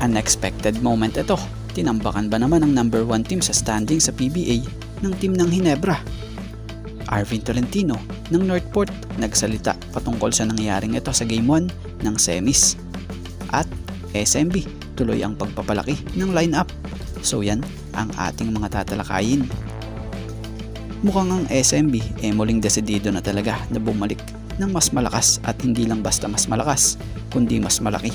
Unexpected moment ito. Tinambakan ba naman ang number 1 team sa standing sa PBA ng team ng Ginebra? Arvin Tolentino ng Northport nagsalita patungkol sa nangyaring ito sa Game 1 ng semis. At SMB tuloy ang pagpapalaki ng lineup. So yan ang ating mga tatalakayin. Mukhang ang SMB muling desidido na talaga na bumalik ng mas malakas at hindi lang basta mas malakas kundi mas malaki.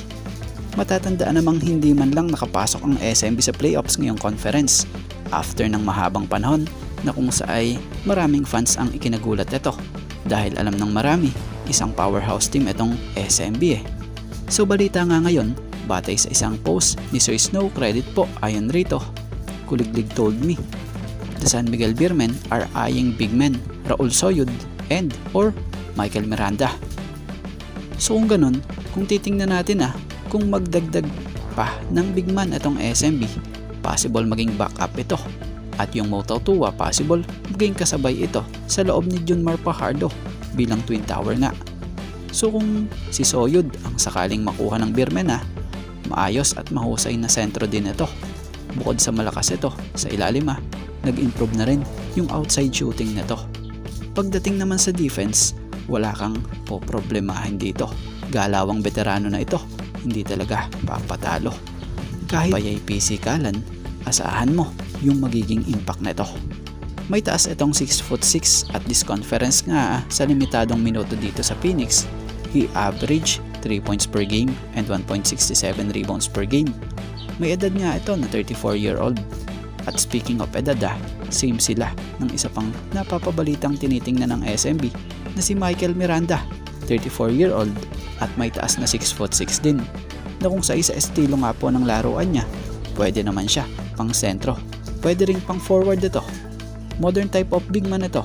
Matatandaan namang hindi man lang nakapasok ang SMB sa playoffs ngayong conference after ng mahabang panahon na kung saay maraming fans ang ikinagulat ito dahil alam ng marami isang powerhouse team itong SMB. So balita nga ngayon, batay sa isang post ni Sir Snow, credit po ayon rito, Kuliglig told me the San Miguel Beermen are eyeing big men Raul Soyud and or Michael Miranda. So kung ganun, kung titingnan natin kung magdagdag pa ng big man itong SMB, possible maging backup ito. At yung Motau Tua, possible maging kasabay ito sa loob ni Junmar Fajardo bilang twin tower nga. So kung si Soyud ang sakaling makuha ng Beermen maayos at mahusay na sentro din ito. Bukod sa malakas ito sa ilalim nag-improve na rin yung outside shooting nito. Pagdating naman sa defense, wala kang poproblemahin dito. Galawang veterano na ito, hindi talaga papatalo. Kahit bayay pisikalan, asahan mo yung magiging impact nito. May taas itong 6'6" at this conference nga sa limitadong minuto dito sa Phoenix. He average 3 points per game and 1.67 rebounds per game. May edad nga ito na 34-year-old. At speaking of edad same sila ng isa pang napapabalitang tinitingnan ng SMB na si Michael Miranda, 34-year-old at may taas na 6'6" din, na kung sa isa estilo nga po ng laruan niya, pwede naman siya pang sentro, pwede ring pang forward ito. Modern type of big man ito,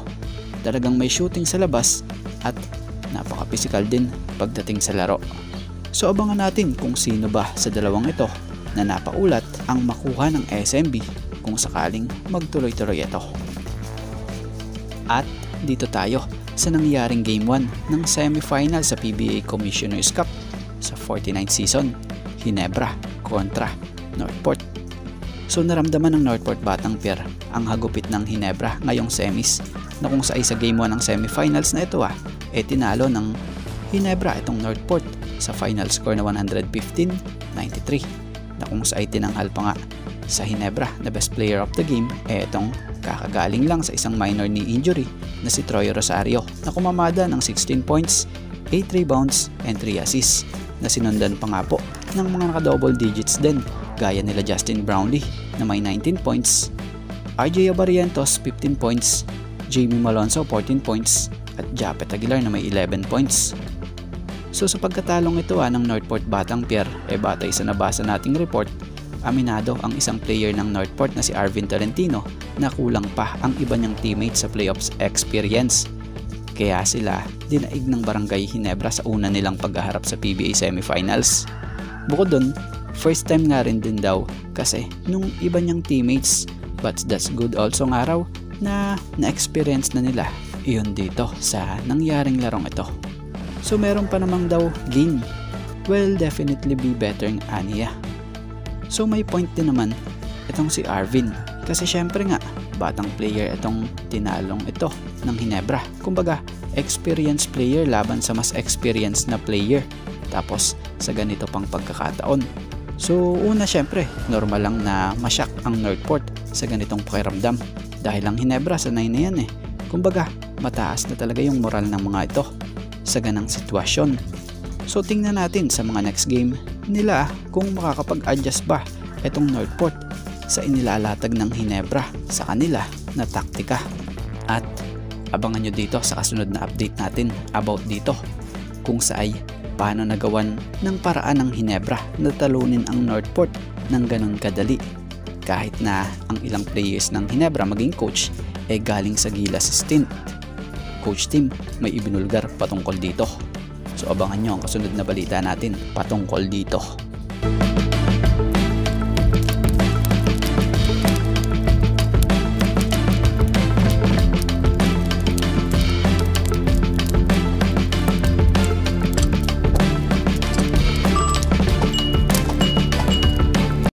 talagang may shooting sa labas at napaka-physical din pagdating sa laro. So abangan natin kung sino ba sa dalawang ito na napaulat ang makuha ng SMB kung sakaling magtuloy-tuloy ito. At dito tayo sa nangyaring Game 1 ng semifinal sa PBA Commissioner's Cup sa 49th season, Ginebra kontra Northport. So naramdaman ng Northport Batang Pier ang hagupit ng Ginebra ngayong semis, na kung sa Game 1 ng semifinals na ito tinalo ng Ginebra itong Northport sa final score na 115-93, na kung sa tinanghal pa nga sa Ginebra na best player of the game itong kakagaling lang sa isang minor knee injury na si Troy Rosario, na kumamada ng 16 points, 8 rebounds and 3 assists, na sinundan pa nga po ng mga naka-double digits din gaya nila Justin Brownlee na may 19 points, RJ Abarientos 15 points, Jamie Malonzo 14 points at Japet Aguilar na may 11 points. So sa pagkatalong ito ng Northport Batang Pier, batay sa nabasa nating report, aminado ang isang player ng Northport na si Arvin Tolentino na kulang pa ang iba niyang teammates sa playoffs experience. Kaya sila dinaig ng Barangay Ginebra sa una nilang paghaharap sa PBA semifinals. Bukod dun, first time nga rin din daw kasi nung iba niyang teammates, but that's good also nga raw na na-experience na nila iyon dito sa nangyaring larong ito. So meron pa namang daw game, will definitely be better ng aniya. So may point din naman itong si Arvin kasi syempre nga batang player itong tinalong ito ng Ginebra. Kumbaga experienced player laban sa mas experienced na player, tapos sa ganito pang pagkakataon. So una syempre normal lang na masyak ang Northport sa ganitong pakiramdam dahil ang Ginebra sanay na yan Kumbaga mataas na talaga yung moral ng mga ito sa ganang sitwasyon. So tingnan natin sa mga next game nila kung makakapag-adjust ba itong Northport sa inilalatag ng Ginebra sa kanila na taktika. At abangan nyo dito sa kasunod na update natin about dito kung saay paano nagawan ng paraan ng Ginebra na talunin ang Northport ng ganun kadali, kahit na ang ilang players ng Ginebra maging coach galing sa Gilas stint. Coach team may ibinulgar patungkol dito. So abangan nyo ang kasunod na balita natin patungkol dito.